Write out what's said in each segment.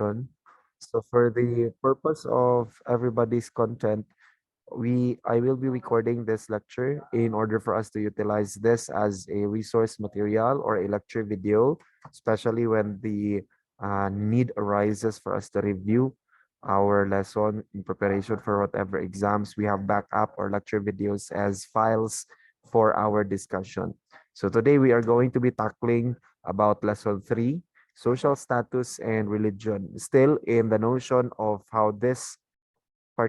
discussion. So for the purpose of everybody's content, I will be recording this lecture in order for us to utilize this as a resource material or a lecture video, especially when the need arises for us to review our lesson in preparation for whatever exams we have backup or lecture videos as files for our discussion. So today we are going to be tackling about lesson 3, social status and religion, still in the notion of how this in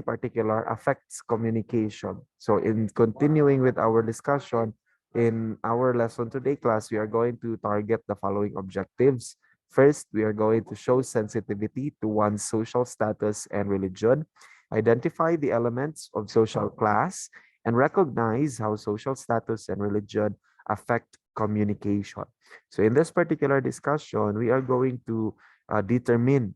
particular affects communication. So in continuing with our discussion in our lesson today class, we are going to target the following objectives. First, we are going to show sensitivity to one's social status and religion, identify the elements of social class, and recognize how social status and religion affect communication. So in this particular discussion, we are going to determine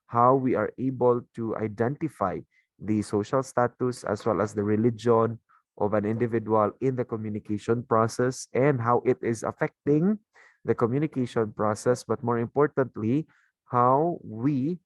how we are able to identify the social status as well as the religion of an individual in the communication process and how it is affecting the communication process, but more importantly, how we,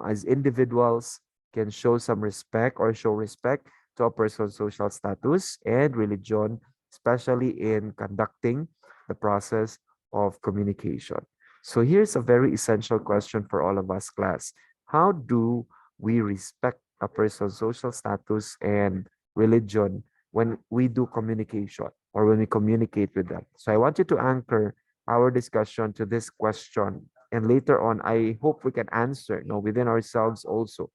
as individuals can show some respect or show respect to a person's social status and religion, especially in conducting the process of communication. So here's a very essential question for all of us, class. How do we respect a person's social status and religion when we do communication or when we communicate with them? So I want you to anchor our discussion to this question. And later on, I hope we can answer within ourselves also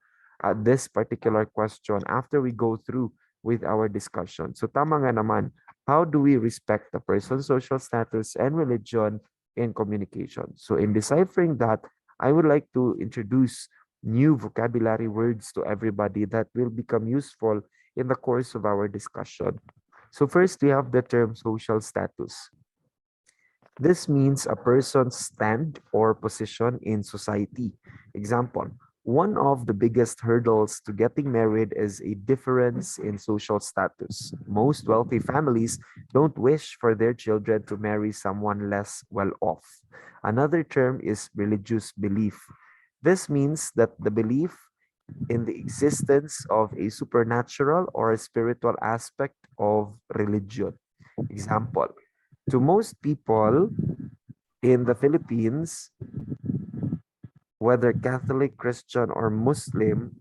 this particular question after we go through with our discussion. So tama nga naman, how do we respect the person's social status and religion in communication? So in deciphering that, I would like to introduce new vocabulary words to everybody that will become useful in the course of our discussion. So first, we have the term social status. This means a person's stand or position in society. Example, one of the biggest hurdles to getting married is a difference in social status. Most wealthy families don't wish for their children to marry someone less well off. Another term is religious belief. This means that the belief in the existence of a supernatural or a spiritual aspect of religion. Example, to most people in the Philippines, whether Catholic, Christian, or Muslim,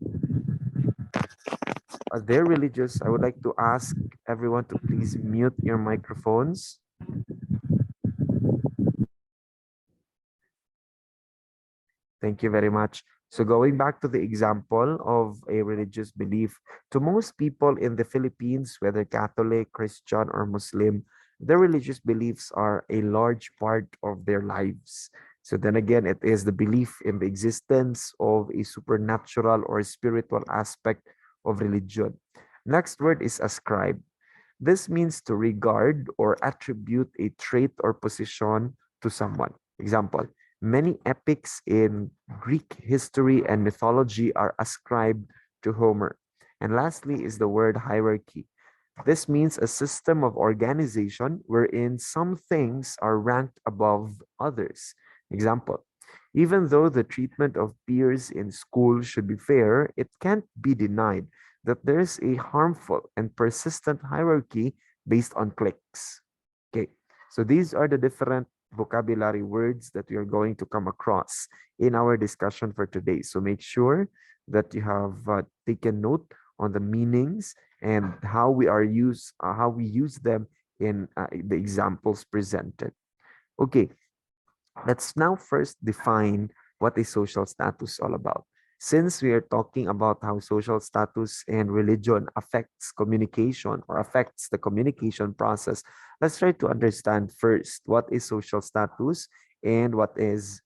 they're religious. I would like to ask everyone to please mute your microphones. Thank you very much. So going back to the example of a religious belief, to most people in the Philippines, whether Catholic, Christian, or Muslim, their religious beliefs are a large part of their lives. So then again, it is the belief in the existence of a supernatural or spiritual aspect of religion. Next word is ascribe. This means to regard or attribute a trait or position to someone. Example, many epics in Greek history and mythology are ascribed to Homer. And lastly is the word hierarchy. This means a system of organization wherein some things are ranked above others. Example, even though the treatment of peers in school should be fair, it can't be denied that there is a harmful and persistent hierarchy based on cliques. Okay, so these are the different vocabulary words that we are going to come across in our discussion for today. So make sure that you have taken note on the meanings and how we use them in the examples presented. Okay, let's now first define what is social status all about. Since we are talking about how social status and religion affects communication or affects the communication process, let's try to understand first what is social status and what is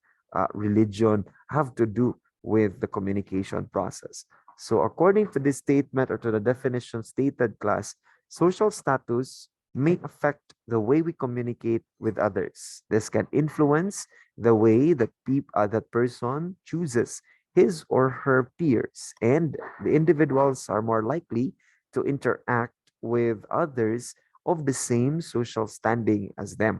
religion have to do with the communication process. So according to this statement or to the definition stated, class, social status may affect the way we communicate with others. This can influence the way that person chooses his or her peers, and the individuals are more likely to interact with others of the same social standing as them.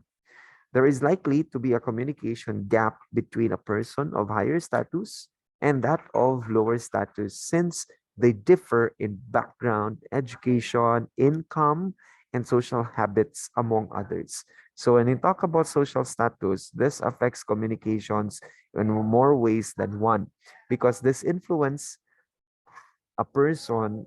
There is likely to be a communication gap between a person of higher status and that of lower status since they differ in background, education, income, and social habits, among others. So when we talk about social status, this affects communications in more ways than one because this influence a person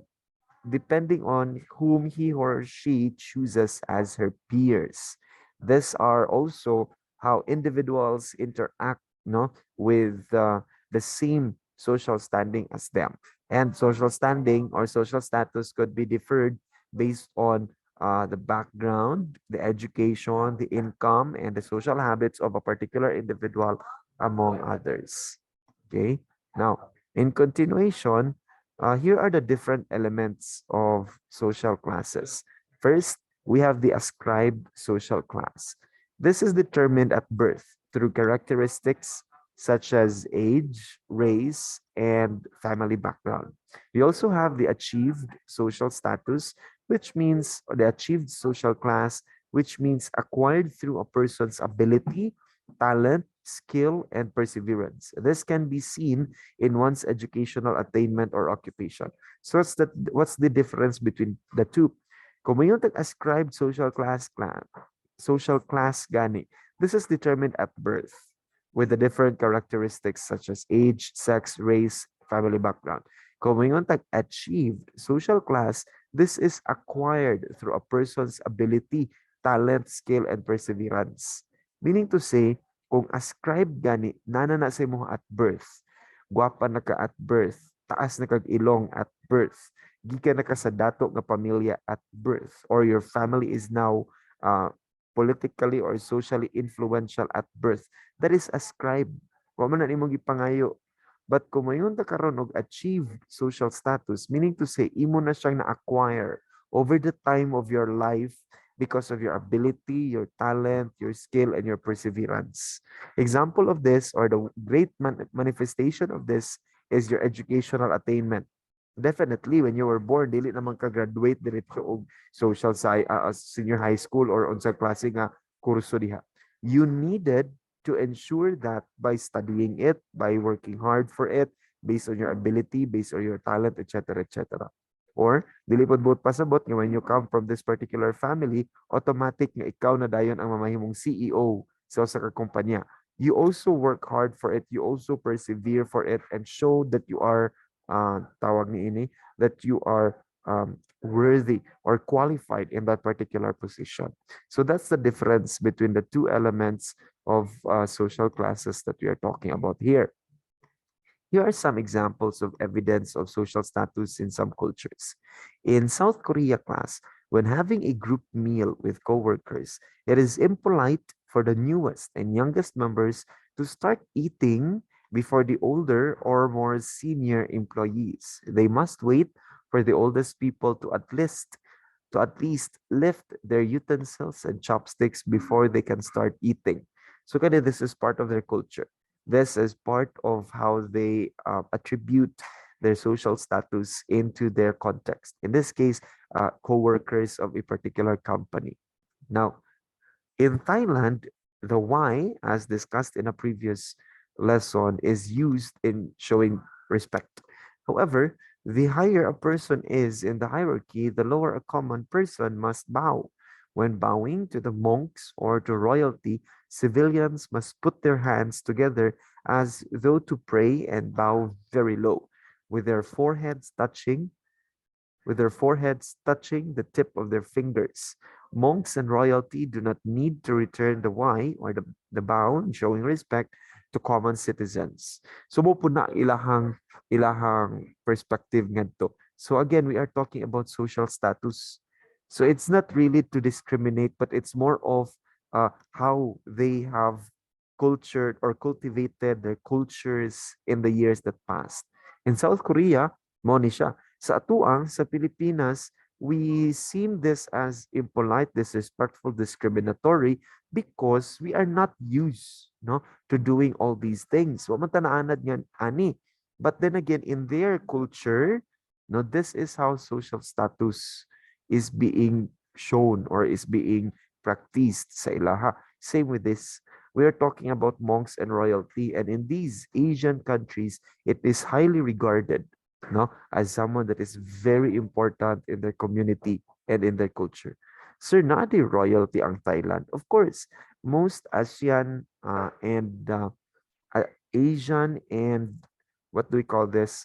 depending on whom he or she chooses as her peers. These are also how individuals interact, no, with the same social standing as them. And social standing or social status could be differed based on the background, the education, the income, and the social habits of a particular individual, among others. Okay. Now, in continuation, here are the different elements of social classes. First, we have the ascribed social class. This is determined at birth through characteristics such as age, race, and family background. We also have the achieved social status, which means, or the achieved social class, which means acquired through a person's ability, talent, skill, and perseverance. This can be seen in one's educational attainment or occupation. So what's the difference between the two? Kung mayroon ascribed social class gani, this is determined at birth with the different characteristics such as age, sex, race, family background. Kung mayroon achieved social class, this is acquired through a person's ability, talent, skill, and perseverance. Meaning to say, kung ascribed gani, nana na sa mo at birth, gwapa na ka at birth, taas na kag ilong at birth, gikan na ka sa dato nga pamilya at birth, or your family is now politically or socially influential at birth, that is ascribed. Wa man na imong gipangayo. But kung mayon ta karon og achieved social status, meaning to say, imo na siyang na-acquire over the time of your life because of your ability, your talent, your skill, and your perseverance. Example of this, or the great manifestation of this, is your educational attainment. Definitely, when you were born, dili naman ka graduate diretso og senior high school or unsa klase nga kurso diha. You needed to ensure that by studying it, by working hard for it, based on your ability, based on your talent, etc., etc. Or, dili pod buot pasabot nga when you come from this particular family, automatic nga ikaw na dayon ang mamahimong CEO sa usa ka kumpanya. You also work hard for it, you also persevere for it, and show that you are, tawag ni ini, that you are worthy or qualified in that particular position. So that's the difference between the two elements of social classes that we are talking about here. Here are some examples of evidence of social status in some cultures. In South Korea class, when having a group meal with coworkers, it is impolite for the newest and youngest members to start eating before the older or more senior employees. They must wait for the oldest people to at least lift their utensils and chopsticks before they can start eating. So kind of this is part of their culture. This is part of how they attribute their social status into their context. In this case, co-workers of a particular company. Now, in Thailand, the Y, as discussed in a previous lesson, is used in showing respect. However, the higher a person is in the hierarchy, the lower a common person must bow. When bowing to the monks or to royalty, civilians must put their hands together as though to pray and bow very low, with their foreheads touching the tip of their fingers. Monks and royalty do not need to return the Y or the bow, showing respect to common citizens. So mo po na ilahang perspective ngadto. So again, we are talking about social status. So it's not really to discriminate, but it's more of how they have cultured or cultivated their cultures in the years that passed. In South Korea, mo ni siya. Sa atuang, sa Pilipinas, we seem this as impolite, disrespectful, discriminatory because we are not used, no, to doing all these things. Wa man tanaanad nga ani. But then again, in their culture, no, this is how social status is being shown or is being practiced sa ilaha. Same with this. We are talking about monks and royalty, and in these Asian countries, it is highly regarded, no, as someone that is very important in their community and in their culture. Sir, not the royalty ang Thailand. Of course, most ASEAN and Asian and what do we call this?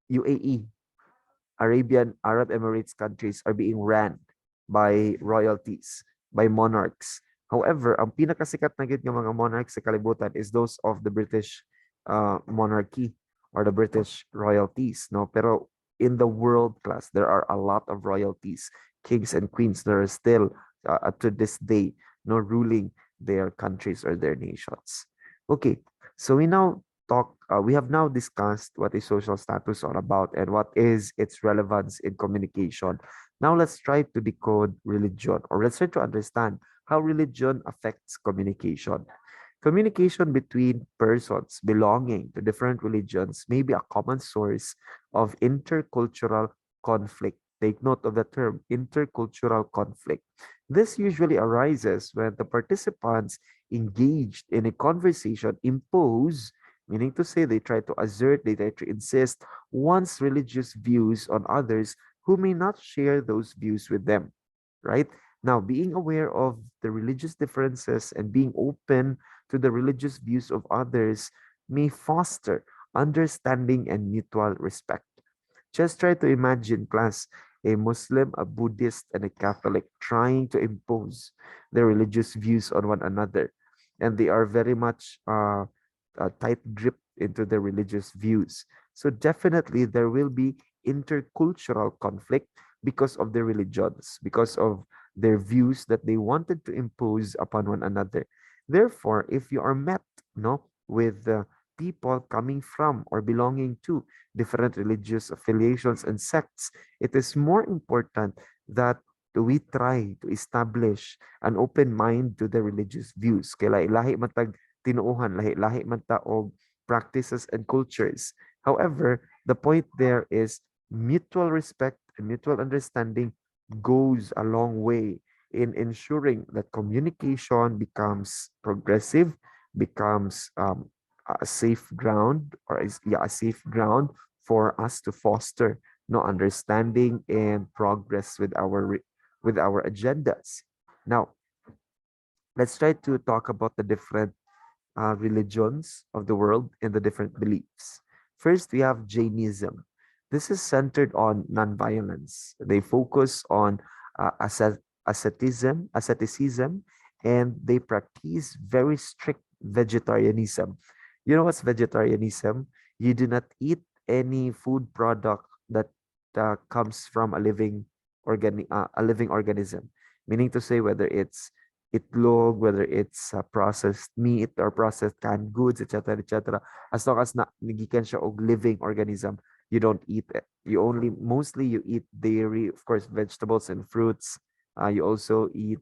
UAE, Arabian Arab Emirates countries are being ran by royalties, by monarchs. However, ang pinakasikat na gid nga mga monarchs sa kalibutan is those of the British monarchy or the British royalties, no? Pero in the world class, there are a lot of royalties, kings and queens that are still to this day, no, ruling their countries or their nations. Okay, so we have now discussed what is social status all about and what is its relevance in communication. Now let's try to decode religion, or let's try to understand how religion affects communication. Communication between persons belonging to different religions may be a common source of intercultural conflict. Take note of the term intercultural conflict. This usually arises when the participants engaged in a conversation impose, meaning to say they try to assert, they try to insist one's religious views on others who may not share those views with them, right? Now, being aware of the religious differences and being open to the religious views of others may foster understanding and mutual respect. Just try to imagine, class, a Muslim, a Buddhist, and a Catholic trying to impose their religious views on one another. And they are very much tight gripped into their religious views. So definitely there will be intercultural conflict because of their religions, because of their views that they wanted to impose upon one another. Therefore, if you are met, no, with people coming from or belonging to different religious affiliations and sects, it is more important that we try to establish an open mind to the religious views. Kaya lahi matag tinuuhan, lahi man ta og practices and cultures. However, the point there is mutual respect and mutual understanding goes a long way in ensuring that communication becomes progressive, becomes a safe ground, or a safe ground for us to foster no understanding and progress with our agendas. Now, let's try to talk about the different religions of the world and the different beliefs. First, we have Jainism. This is centered on nonviolence. They focus on asceticism, and they practice very strict vegetarianism. You know what's vegetarianism? You do not eat any food product that comes from a living organism. Meaning to say, whether it's itlog, whether it's processed meat or processed canned goods, etc., etc. As long as na nagikan siya og living organism, you don't eat it. You only mostly you eat dairy, of course, vegetables and fruits. You also eat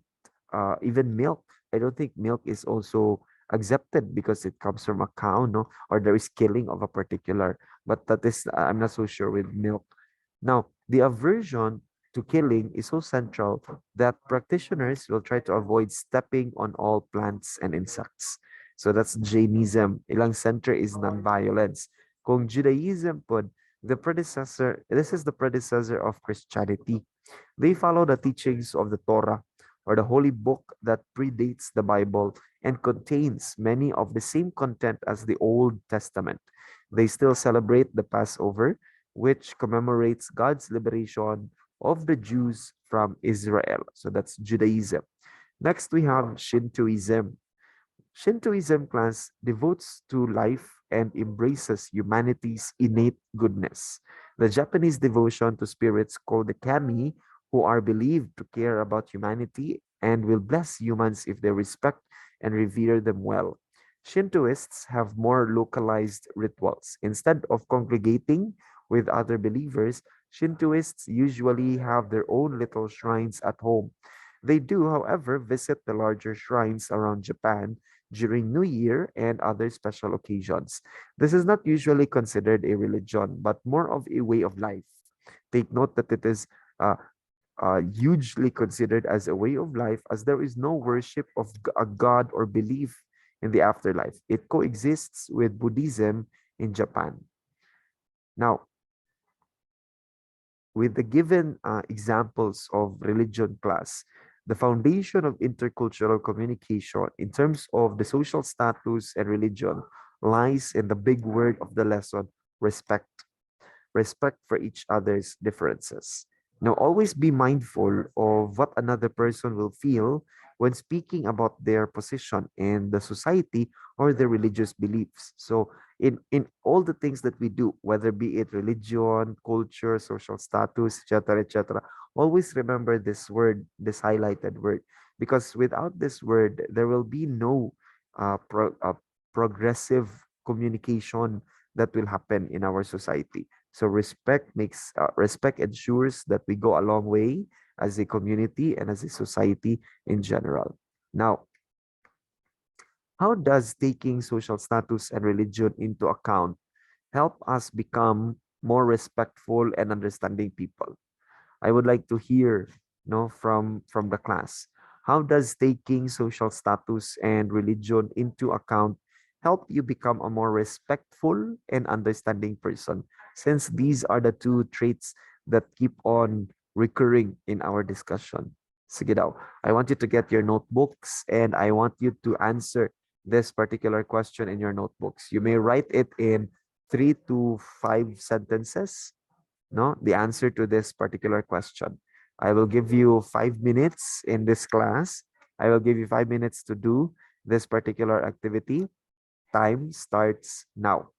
even milk. I don't think milk is also accepted because it comes from a cow, no, or there is killing of a particular. But that is, I'm not so sure with milk. Now, the aversion to killing is so central that practitioners will try to avoid stepping on all plants and insects. So that's Jainism. Ilang center is nonviolence. Kung Judaism pod, this is the predecessor of Christianity. They follow the teachings of the Torah, or the holy book that predates the Bible and contains many of the same content as the Old Testament. They still celebrate the Passover, which commemorates God's liberation of the Jews from Israel. So that's Judaism. Next, we have Shintoism. Shintoism, class, devotes to life and embraces humanity's innate goodness. The Japanese devotion to spirits called the kami, who are believed to care about humanity and will bless humans if they respect and revere them well. Shintoists have more localized rituals. Instead of congregating with other believers, Shintoists usually have their own little shrines at home. They do, however, visit the larger shrines around Japan during New Year and other special occasions. This is not usually considered a religion, but more of a way of life. Take note that it is uh, hugely considered as a way of life, as there is no worship of a god or belief in the afterlife. It coexists with Buddhism in Japan. Now, with the given examples of religion class, the foundation of intercultural communication in terms of the social status and religion lies in the big word of the lesson, respect. Respect for each other's differences. Now, always be mindful of what another person will feel when speaking about their position in the society or their religious beliefs. So, in all the things that we do, whether be it religion, culture, social status, etc., always remember this word, this highlighted word, because without this word, there will be no progressive communication that will happen in our society. So respect ensures that we go a long way as a community and as a society in general. Now, how does taking social status and religion into account help us become more respectful and understanding people? I would like to hear, from the class. How does taking social status and religion into account help you become a more respectful and understanding person? Since these are the two traits that keep on recurring in our discussion. Sige daw. I want you to get your notebooks and I want you to answer this particular question in your notebooks. You may write it in 3 to 5 sentences, no, the answer to this particular question. I will give you 5 minutes in this class. I will give you 5 minutes to do this particular activity. Time starts now.